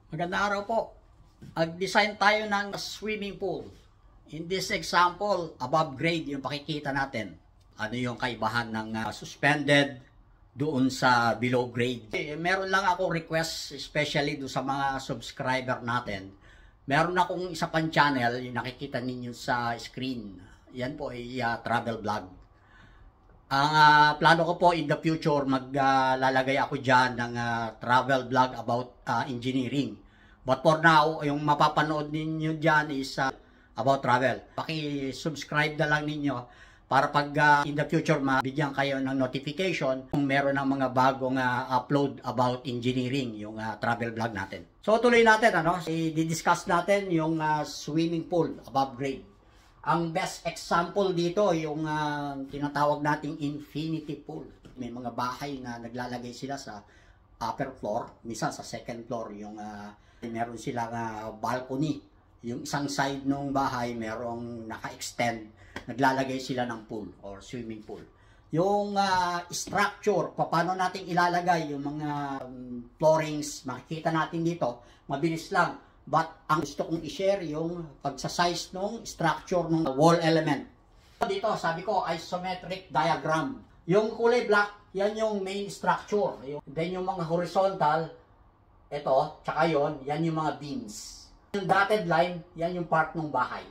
Magandang araw po. Mag-design tayo ng swimming pool. In this example, above grade yung pakikita natin. Ano yung kaibahan ng suspended doon sa below grade. Meron lang ako request, especially doon sa mga subscriber natin. Meron akong isa pang channel, yung nakikita ninyo sa screen. Yan po ay travel vlog. Ang plano ko po in the future, maglalagay ako dyan ng travel vlog about engineering. But for now, yung mapapanood ninyo dyan is about travel. Paki-subscribe na lang ninyo para pag in the future mabigyan kayo ng notification kung meron ng mga bagong upload about engineering, yung travel vlog natin. So tuloy natin, i-discuss natin yung swimming pool above grade. Ang best example dito yung tinatawag nating infinity pool. May mga bahay na naglalagay sila sa upper floor, minsan sa second floor, yung meron silang balcony. Yung isang side ng bahay merong naka-extend, naglalagay sila ng pool or swimming pool. Yung structure, paano natin ilalagay yung mga floorings, makikita natin dito, mabilis lang. But ang gusto kong i-share yung pagsa-size ng structure ng wall element. Dito, sabi ko, isometric diagram. Yung kulay black, yan yung main structure. Then yung mga horizontal, ito, tsaka yan yung mga beams. Yung dotted line, yan yung part ng bahay.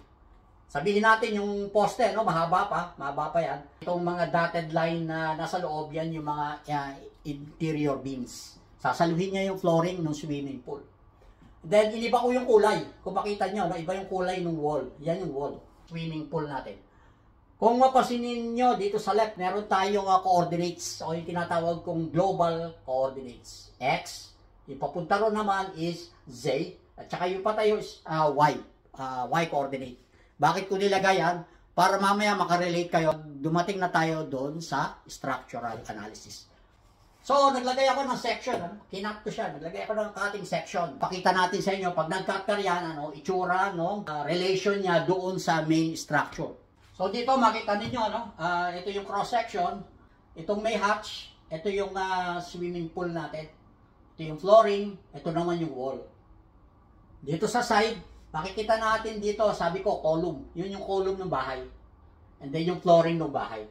Sabihin natin yung poste, mahaba pa yan. Itong mga dotted line na nasa loob, yan yung mga interior beams. Sasaluhin niya yung flooring ng swimming pool. Then, iniba ko yung kulay. Kung makita nyo, iba yung kulay ng wall. Yan yung wall. Swimming pool natin. Kung mapasinin nyo, dito sa left, meron tayong coordinates o yung tinatawag kong global coordinates. X. Yung papunta ron naman is Z. At saka yung patayo is Y. Y coordinate. Bakit ko nilagay yan? Para mamaya makarelate kayo. Dumating na tayo doon sa structural analysis. So, naglagay ako ng section, kinap ko siya, naglagay ako ng cutting section. Pakita natin sa inyo, pag nag-cut ka yan, itsura, relation niya doon sa main structure. So, dito makita ninyo, ito yung cross section, itong may hatch, ito yung swimming pool natin, ito yung flooring, ito naman yung wall. Dito sa side, makikita natin dito, sabi ko, column. Yun yung column ng bahay. And then yung flooring ng bahay.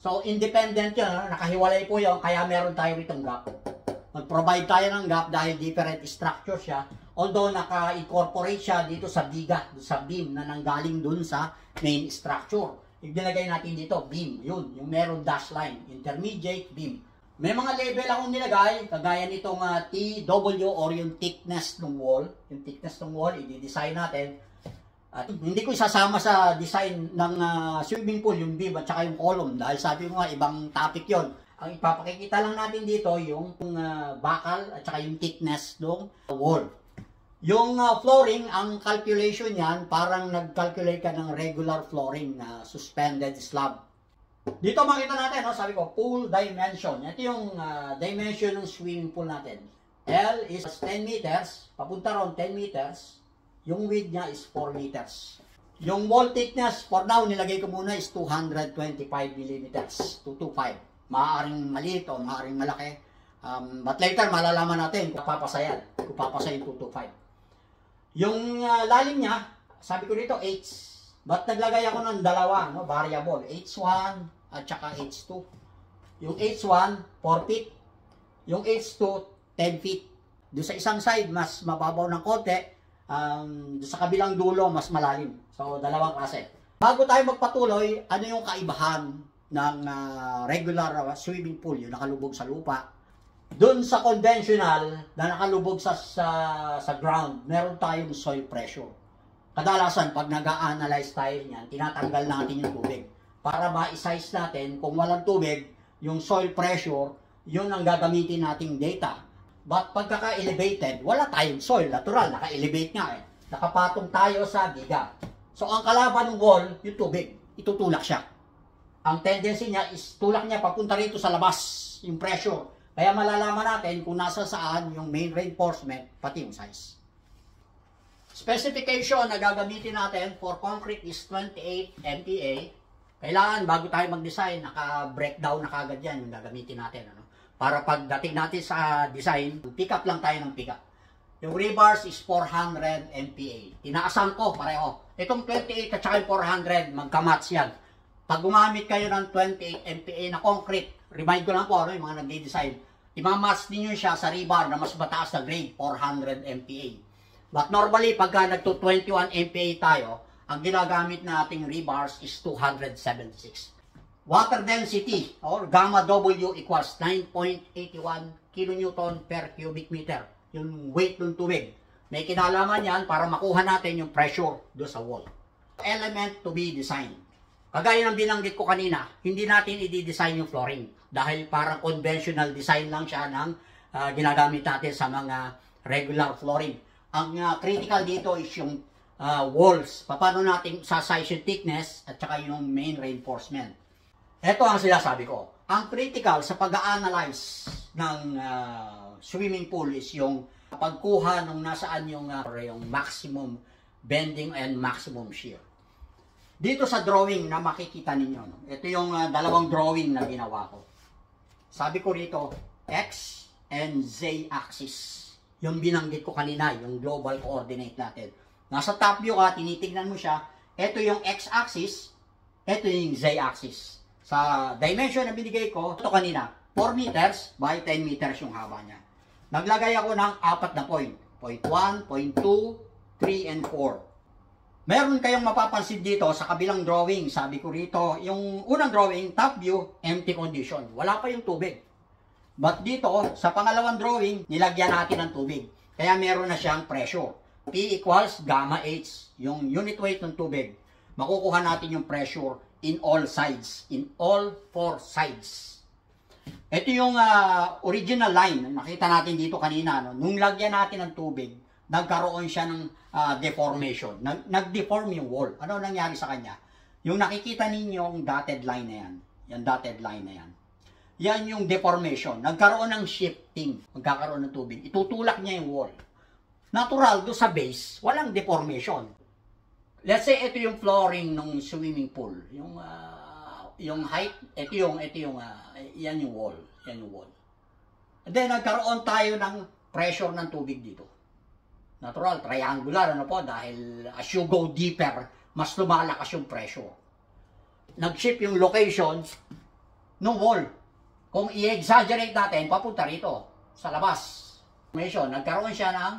So, independent yun, nakahiwalay po yun, kaya meron tayo itong gap. Mag-provide tayo ng gap dahil different structure siya, although naka-incorporate siya dito sa biga, sa beam na nanggaling dun sa main structure. Ignilagay natin dito, beam, yun, yung meron dash line, intermediate beam. May mga label akong nilagay, kagaya nitong TW or yung thickness ng wall. Yung thickness ng wall, i-design natin. At hindi ko isasama sa design ng swimming pool, yung beam at saka yung column. Dahil sabi ko nga, ibang topic yon. Ang ipapakikita lang natin dito, yung bakal at saka yung thickness ng wall. Yung flooring, ang calculation yan, parang nag-calculate ka ng regular flooring na suspended slab. Dito makita natin, sabi ko, pool dimension. Ito yung dimension ng swimming pool natin. L is 10 meters, papunta ron 10 meters. Yung width niya is 4 meters. Yung wall thickness, for now, nilagay ko muna is 225 millimeters. 225. Maaaring maliit o maaaring malaki. But later, malalaman natin kung papasa yan. Kung papasa yung 225. Yung lalim niya, sabi ko dito, H. But naglagay ako ng dalawa, variable. H1 at saka H2. Yung H1, 4 feet. Yung H2, 10 feet. Doon sa isang side, mas mababaw ng konti. Sa kabilang dulo, mas malalim. So, dalawang klase. Bago tayo magpatuloy, ano yung kaibahan ng regular swimming pool, yung nakalubog sa lupa? Doon sa conventional na nakalubog sa ground, meron tayong soil pressure. Kadalasan, pag nag-a-analyze tayo niyan, tinatanggal natin yung tubig. Para ma-size natin, kung walang tubig, yung soil pressure, yun ang gagamitin nating data. But pagkaka-elevated, wala tayong soil. Natural, naka-elevate nga Nakapatong tayo sa biga. So, ang kalaban ng wall, yung tubig. Itutulak siya. Ang tendency niya is tulak niya papunta rito sa labas, yung pressure. Kaya malalaman natin kung nasa saan yung main reinforcement, pati yung size. Specification na gagamitin natin for concrete is 28 MPa. Kailangan, bago tayo mag-design, naka-breakdown na kagad yan yung gagamitin natin. Para pagdating natin sa design, pick up lang tayo ng pick up. Yung rebars is 400 MPa. Tinaasan ko pareho. Itong 28 at saka yung 400, magkamats yan. Pag gumamit kayo ng 28 MPa na concrete, remind ko lang po yung mga nagde-design, imamatch ninyo siya sa rebar na mas mataas na grade, 400 MPa. But normally, pagka nagto 21 MPa tayo, ang ginagamit nating rebars is 276. Water density or gamma W equals 9.81 kN per cubic meter. Yung weight ng tubig. May kinalaman yan para makuha natin yung pressure do sa wall. Element to be designed. Kagaya ng binanggit ko kanina, hindi natin i-design yung flooring dahil parang conventional design lang siya ng ginagamit natin sa mga regular flooring. Ang critical dito is yung walls. Paano natin sa-size yung thickness at saka yung main reinforcement. Ito ang sinasabi ko. Ang critical sa pag-analyze ng swimming pool is yung pagkuha ng nasaan yung maximum bending and maximum shear. Dito sa drawing na makikita ninyo, no? Ito yung dalawang drawing na ginawa ko. Sabi ko rito, X and Z axis. Yung binanggit ko kanina, yung global coordinate natin. Nasa top view ka, tinitignan mo siya. Ito yung X axis, ito yung Z axis. Sa dimension na binigay ko, ito kanina, 4 meters by 10 meters yung haba niya. Naglagay ako ng 4 na point. Point 1, point 2, 3, and 4. Meron kayong mapapansin dito sa kabilang drawing. Sabi ko rito, yung unang drawing, top view, empty condition. Wala pa yung tubig. But dito, sa pangalawang drawing, nilagyan natin ng tubig. Kaya meron na siyang pressure. P equals gamma H, yung unit weight ng tubig. Makukuha natin yung pressure in all sides, in all 4 sides. Ito yung original line, nakita natin dito kanina. No? Nung lagyan natin ng tubig, nagkaroon siya ng deformation. Nag-deform yung wall. Ano nangyari sa kanya? Yung nakikita ninyo yung dotted line na yan. Yung dotted line na yan. Yan yung deformation. Nagkaroon ng shifting. Magkakaroon ng tubig. Itutulak niya yung wall. Natural, do sa base, walang deformation. Let's say, ito yung flooring ng swimming pool. Yung height, yan yung wall. Yan yung wall. And then, nagkaroon tayo ng pressure ng tubig dito. Natural, triangular, ano po, dahil as you go deeper, mas lumalakas yung pressure. Nag-shift yung location ng wall. Kung i-exaggerate natin, papunta rito, sa labas. Nagkaroon siya ng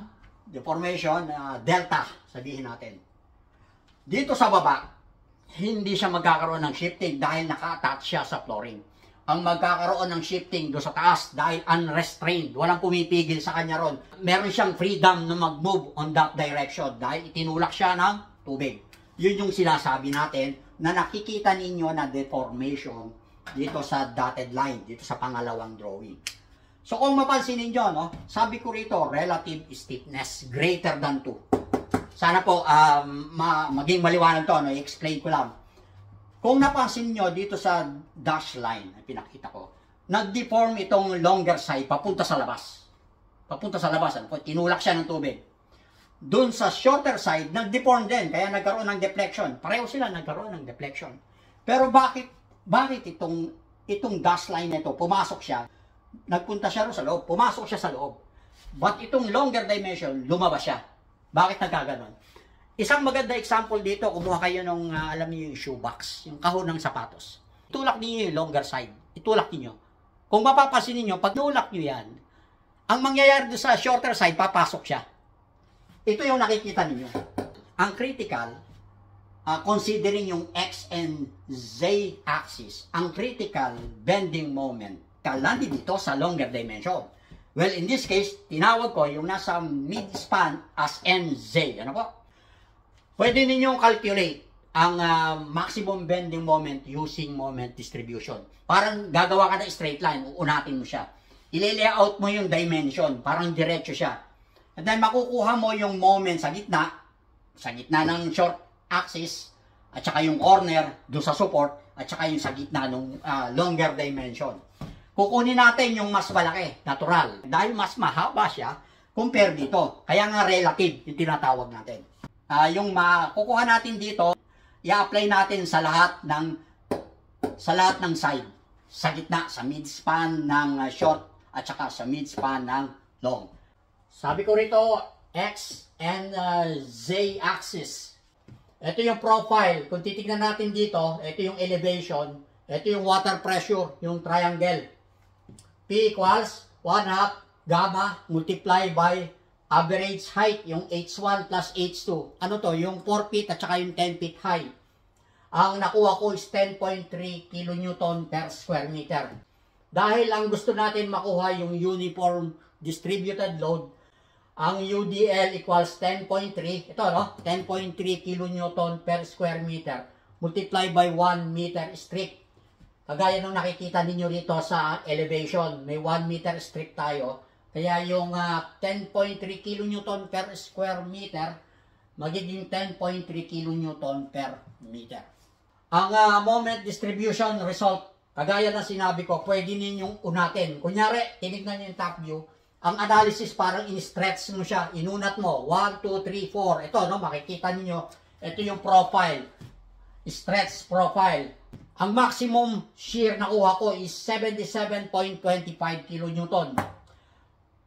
deformation, delta, sabihin natin. Dito sa baba, hindi siya magkakaroon ng shifting dahil naka-attach siya sa flooring. Ang magkakaroon ng shifting do sa taas dahil unrestrained, walang pumipigil sa kanya ron. Meron siyang freedom na mag-move on that direction dahil itinulak siya ng tubig. Yun yung sinasabi natin na nakikita ninyo na deformation dito sa dotted line, dito sa pangalawang drawing. So kung mapansin ninyo, no, sabi ko rito, relative stiffness greater than 2. Sana po maging maliwanag to, no, i-explain ko lang. Kung napansin nyo dito sa dash line na pinakita ko, nag-deform itong longer side papunta sa labas. Papunta sa labas, ano po, tinulak siya ng tubig. Doon sa shorter side, nag-deform din, kaya nagkaroon ng deflection. Pareho sila nagkaroon ng deflection. Pero bakit itong dash line nito, pumasok siya, nagpunta siya sa loob, pumasok siya sa loob. But itong longer dimension, lumabas siya. Bakit nagkaganon? Isang maganda example dito, kumuha kayo ng, alam niyo yung shoebox, yung kahon ng sapatos. Itulak niyo yung longer side, itulak niyo. Kung mapapansin niyo, pag nulak niyo yan, ang mangyayari doon sa shorter side, papasok siya. Ito yung nakikita niyo. Ang critical, considering yung X and Z axis, ang critical bending moment, kalandi dito sa longer dimension. Well, in this case, tinawag ko yung nasa mid-span as NZ. Ano po? Pwede ninyong calculate ang maximum bending moment using moment distribution. Parang gagawa ka na straight line, uunatin mo siya. I-layout mo yung dimension, parang diretso siya. And then makukuha mo yung moment sa gitna ng short axis, at saka yung corner doon sa support, at saka yung sa gitna ng longer dimension. Kukunin natin yung mas malaki, natural. Dahil mas mahaba siya, compare dito. Kaya nga relative, yung tinatawag natin. Yung makukuha natin dito, i-apply natin sa lahat ng side. Sa gitna, sa mid-span ng short, at saka sa mid-span ng long. Sabi ko rito, X and Z axis. Ito yung profile. Kung titignan natin dito, ito yung elevation, ito yung water pressure, yung triangle. P equals 1/2 gamma multiply by average height, yung H1 plus H2. Ano to? Yung 4 feet at saka yung 10 feet high. Ang nakuha ko is 10.3 kN per square meter. Dahil ang gusto natin makuha yung uniform distributed load, ang UDL equals 10.3, ito no, 10.3 kN per square meter multiply by 1 meter strip. Kagaya nung nakikita ninyo rito sa elevation, may 1 meter strip tayo. Kaya yung 10.3 kN per square meter magiging 10.3 kN per meter. Ang moment distribution result, kagaya na sinabi ko, pwede ninyong unatin. Kunyari, tinignan nyo yung top view, ang analysis parang in-stretch mo siya, inunat mo, 1, 2, 3, 4. Ito, no, makikita niyo ito yung profile, stretch profile. Ang maximum shear na kuha ko is 77.25 kN.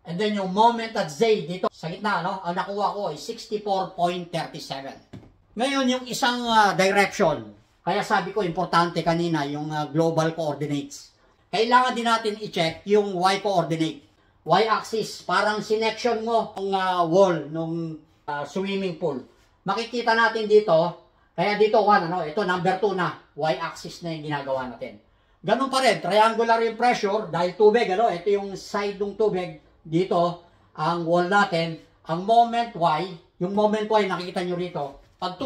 And then yung moment at Z dito sa gitna, no, ang nakuha ko is 64.37. Ngayon, yung isang direction, kaya sabi ko importante kanina yung global coordinates. Kailangan din natin i-check yung Y coordinate. Y-axis, parang sinection mo ang wall ng swimming pool. Makikita natin dito, kaya dito 1, ano, ito number 2 na, Y-axis na yung ginagawa natin. Ganun pa rin, triangular yung pressure, dahil tubig, ano, ito yung side ng tubig, dito, ang wall natin, ang moment Y, yung moment Y, nakikita nyo rito, pag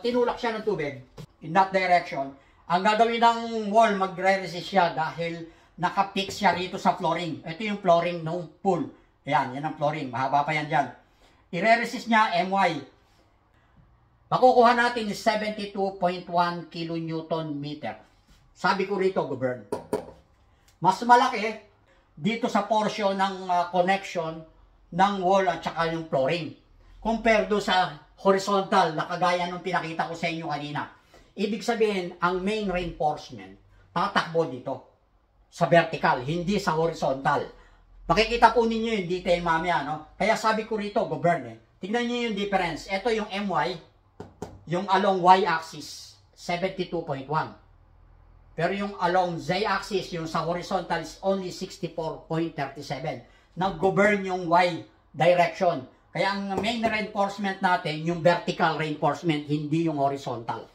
tinulak siya ng tubig, in that direction, ang gagawin ng wall, magre-resist siya dahil naka-fix siya rito sa flooring. Ito yung flooring ng pool. Ayan, yan ang flooring. Mahaba pa yan dyan. I-resist niya, MY. Makukuha natin is 72.1 kN/meter. Sabi ko rito, govern. Mas malaki dito sa portion ng connection ng wall at saka yung flooring. Compare do sa horizontal na kagaya nung pinakita ko sa inyo kanina. Ibig sabihin, ang main reinforcement, tatakbo dito sa vertical, hindi sa horizontal. Makikita po ninyo yung detail mamaya, no? Kaya sabi ko rito, govern Tignan nyo yung difference. Ito yung MY, yung along Y-axis, 72.1. Pero yung along Z-axis, yung sa horizontal is only 64.37. Nag-govern yung Y direction. Kaya ang main reinforcement natin, yung vertical reinforcement, hindi yung horizontal.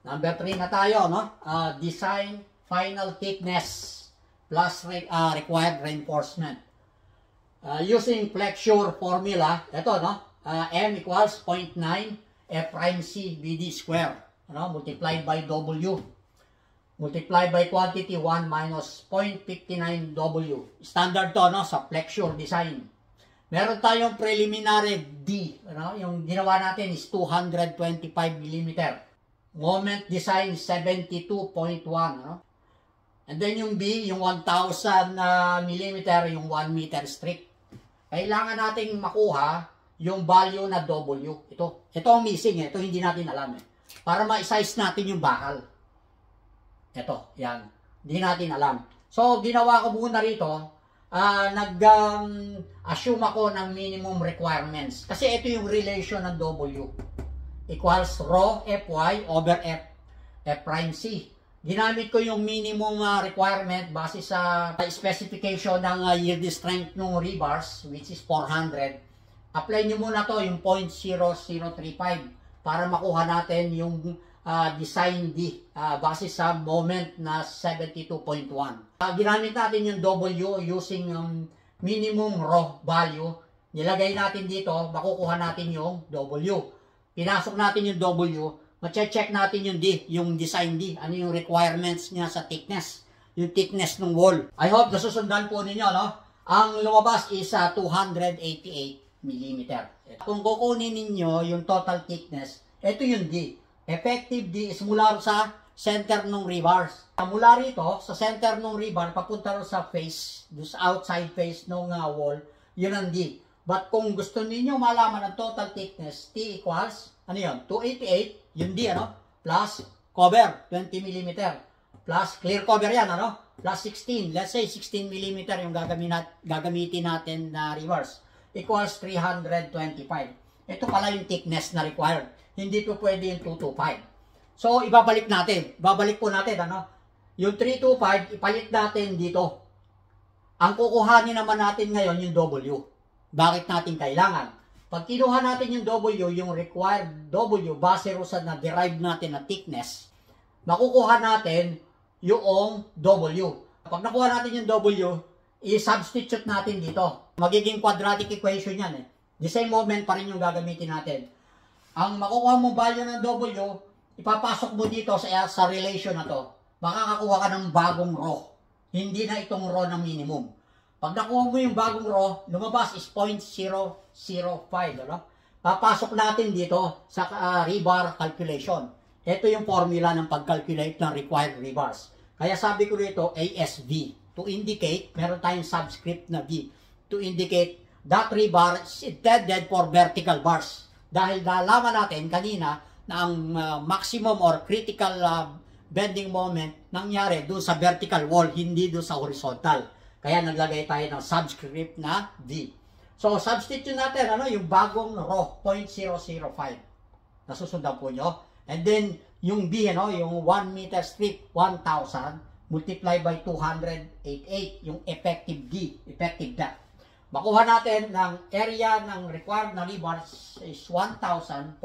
Number 3 na tayo, no? Design final thickness plus required reinforcement. Using flexure formula, ito, no? M equals 0.9 F prime C BD square, no? Multiplied by W. Multiplied by quantity 1 minus 0.59 W. Standard to, no? Sa flexure design. Meron tayong preliminary D, no? Yung ginawa natin is 225 mm. Moment design 72.1, no? And then yung B, yung 1,000 mm, yung 1 meter strip. Kailangan nating makuha yung value na W. Ito ang missing, ito hindi natin alam Para ma-size natin yung bakal. Ito, yan. Hindi natin alam. So, ginawa ko muna rito, nag-assume ako ng minimum requirements. Kasi ito yung relation ng W. Equals rho Fy over F prime C. Ginamit ko yung minimum requirement base sa specification ng yield strength ng rebars, which is 400. Apply nyo muna to yung 0.0035 para makuha natin yung design D base sa moment na 72.1. Ginamit natin yung W using minimum raw value. Nilagay natin dito, makukuha natin yung W. Pinasok natin yung W, ma-check natin yung D, yung design D, ano yung requirements niya sa thickness, yung thickness ng wall. I hope nasusundan po ninyo, no? Ang lumabas is 288 mm. Kung kukunin ninyo yung total thickness, ito yung D. Effective D is mula sa center ng rebars. Mula rito, sa center ng rebar, papunta rin sa face, sa outside face ng wall, yun ang D. But kung gusto niyo malaman ang total thickness, T equals, ano yun? 288, yung D, ano? Plus cover, 20 mm. Plus clear cover yan, ano? Plus 16. Let's say 16 mm yung gagamitin natin na reverse. equals 325. Ito pala yung thickness na required. Hindi po pwede yung 225. So, ibabalik natin. Babalik po natin, ano? Yung 325, ipalit natin dito. Ang kukuhanin naman natin ngayon yung W. Bakit natin kailangan? Pag kinuha natin yung W, yung required W, base ro sa na-derive natin na thickness, makukuha natin yung W. Pag nakuha natin yung W, i-substitute natin dito. Magiging quadratic equation yan eh. The same moment pa rin yung gagamitin natin. Ang makukuha mong value ng W, ipapasok mo dito sa relation na to. Makakakuha ka ng bagong row. Hindi na itong row ng minimum. Pag nakuha mo yung bagong row, lumabas is 0.005. Ano? Papasok natin dito sa rebar calculation. Ito yung formula ng pag-calculate ng required rebars. Kaya sabi ko dito, ASV. To indicate, meron tayong subscript na V. To indicate that rebar is intended for vertical bars. Dahil nalaman natin kanina na ang maximum or critical bending moment nangyari doon sa vertical wall, hindi doon sa horizontal. Kaya naglagay tayo ng subscript na V. So, substitute natin yung bagong row, 0.005. Nasusundan po nyo. And then, yung B, yung 1 meter strip, 1,000, multiply by 288, yung effective D, effective depth. Makuha natin ng area ng required na rebars is 1,440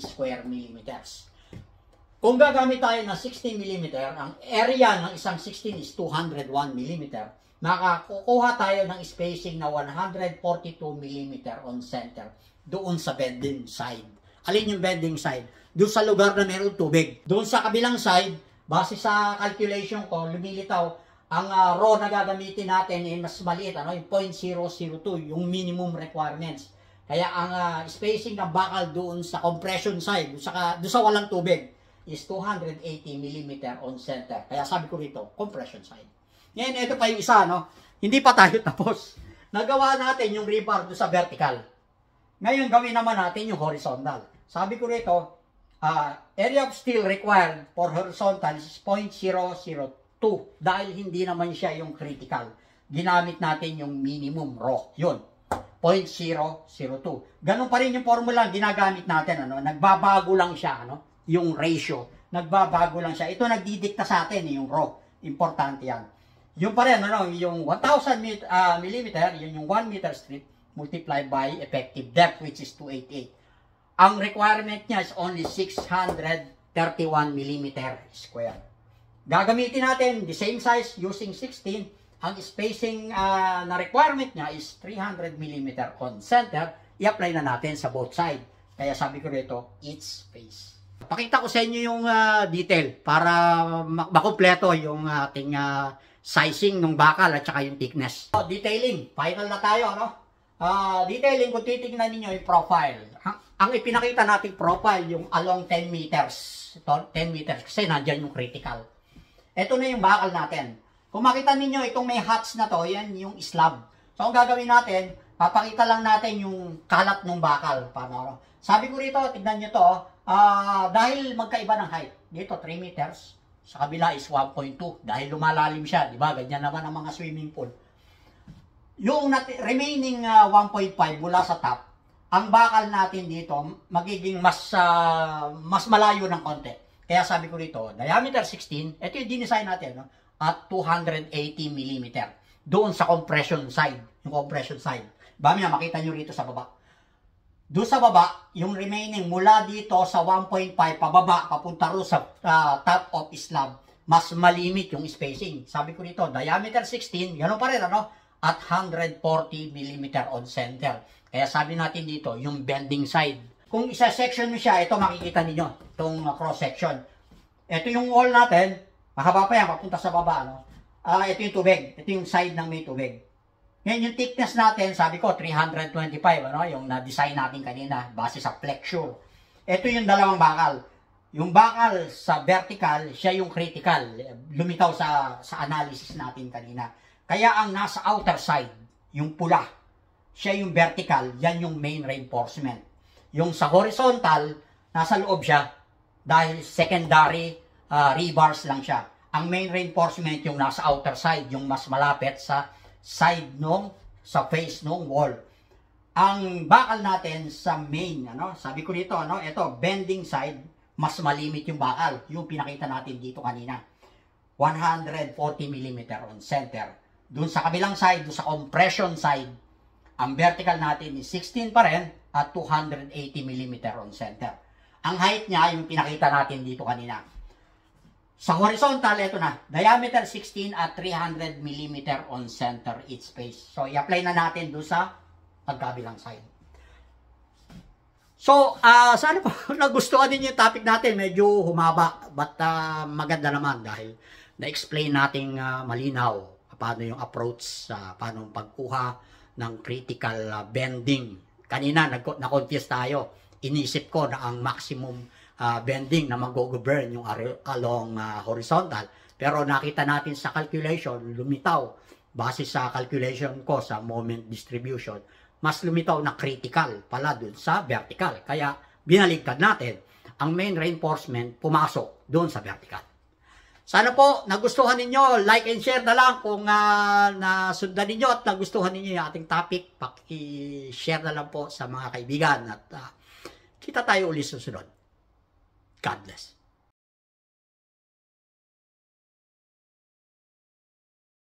square millimeters. Kung gagamit tayo ng 60 mm, ang area ng isang 16 is 201 mm, makakukuha tayo ng spacing na 142 mm on center doon sa bending side. Alin yung bending side? Doon sa lugar na meron tubig. Doon sa kabilang side, base sa calculation ko, lumilitaw, ang row na gagamitin natin ay mas maliit, yung 0.002, yung minimum requirements. Kaya ang spacing ng bakal doon sa compression side, doon sa walang tubig, is 280 mm on center. Kaya sabi ko rito, compression side. Ngayon, ito pa yung isa, hindi pa tayo tapos. Nagawa natin yung rebar doon sa vertical. Ngayon, gawin naman natin yung horizontal. Sabi ko rito, area of steel required for horizontal is 0.002 dahil hindi naman siya yung critical. Ginamit natin yung minimum raw. Yun, 0.002. Ganun pa rin yung formula ginagamit natin. Nagbabago lang siya, yung ratio. Nagbabago lang siya. Ito nagdidikta sa atin, yung raw. Importante yan. Yung pa rin, yung 1,000 mm, yun yung 1 meter strip multiplied by effective depth, which is 288. Ang requirement niya is only 631 mm square. Gagamitin natin the same size using 16. Ang spacing na requirement niya is 300 mm on center. I-apply na natin sa both side. Kaya sabi ko rito, each space. Pakita ko sa inyo yung detail para makumpleto yung ating sizing ng bakal at saka yung thickness. Detailing, final na tayo, detailing, kung titignan niyo yung profile. Ang ipinakita nating profile, yung along 10 meters. 10 meters, kasi nandyan yung critical. Ito na yung bakal natin. Kung makita niyo itong may huts na to, yan yung slab. So, ang gagawin natin, papakita lang natin yung kalat ng bakal. Paano? Sabi ko rito, tignan nyo to, dahil magkaiba ng height. Dito, 3 meters. Sa kabila is 1.2. Dahil lumalalim siya, di ba? Ganyan naman ang mga swimming pool. Yung remaining 1.5 mula sa top, ang bakal natin dito magiging mas malayo ng konti. Kaya sabi ko dito, diameter 16, ito yung dinesign natin, at 280 mm. Doon sa compression side, yung compression side. Mamaya makita nyo rito sa baba. Doon sa baba, yung remaining mula dito sa 1.5 pababa, papunta ro sa top of slab, mas malimit yung spacing. Sabi ko dito, diameter 16, gano'n pa rin, at 140 mm on center. Kaya sabi natin dito, yung bending side. Kung isa-section mo siya, ito makikita ninyo, itong cross-section. Ito yung wall natin, mahaba pa yan, papunta sa baba. Ito yung tubig, ito yung side ng may tubig. Ngayon yung thickness natin, sabi ko, 325, yung na-design natin kanina, base sa flexure. Ito yung dalawang bakal. Yung bakal sa vertical, siya yung critical. Lumitaw sa analysis natin kanina. Kaya ang nasa outer side, yung pula, siya yung vertical, yan yung main reinforcement. Yung sa horizontal, nasa loob siya, dahil secondary rebars lang siya. Ang main reinforcement yung nasa outer side, yung mas malapit sa side ng sa face ng wall. Ang bakal natin sa main, sabi ko dito, ito, bending side, mas malimit yung bakal. Yung pinakita natin dito kanina. 140 mm on center. Doon sa kabilang side, doon sa compression side, ang vertical natin is 16 pa rin at 280 mm on center. Ang height niya, yung pinakita natin dito kanina. Sa horizontal, ito na, diameter 16 at 300 mm on center each space. So, i-apply na natin doon sa pagkabilang side. So, sana po nagustuhan din yung topic natin. Medyo humaba, but maganda naman dahil na-explain natin malinaw paano yung approach, paano pagkuha ng critical bending. Kanina, na-confuse tayo. Inisip ko na ang maximum bending na mag-govern yung along horizontal. Pero nakita natin sa calculation, lumitaw. Base sa calculation ko sa moment distribution, mas lumitaw na critical pala dun sa vertical. Kaya binaligtad natin. Ang main reinforcement pumasok dun sa vertical. Sana po nagustuhan ninyo. Like and share na lang kung nasundan ninyo at nagustuhan ninyo yung ating topic. Paki-share na lang po sa mga kaibigan at kita tayo ulit susunod. God bless.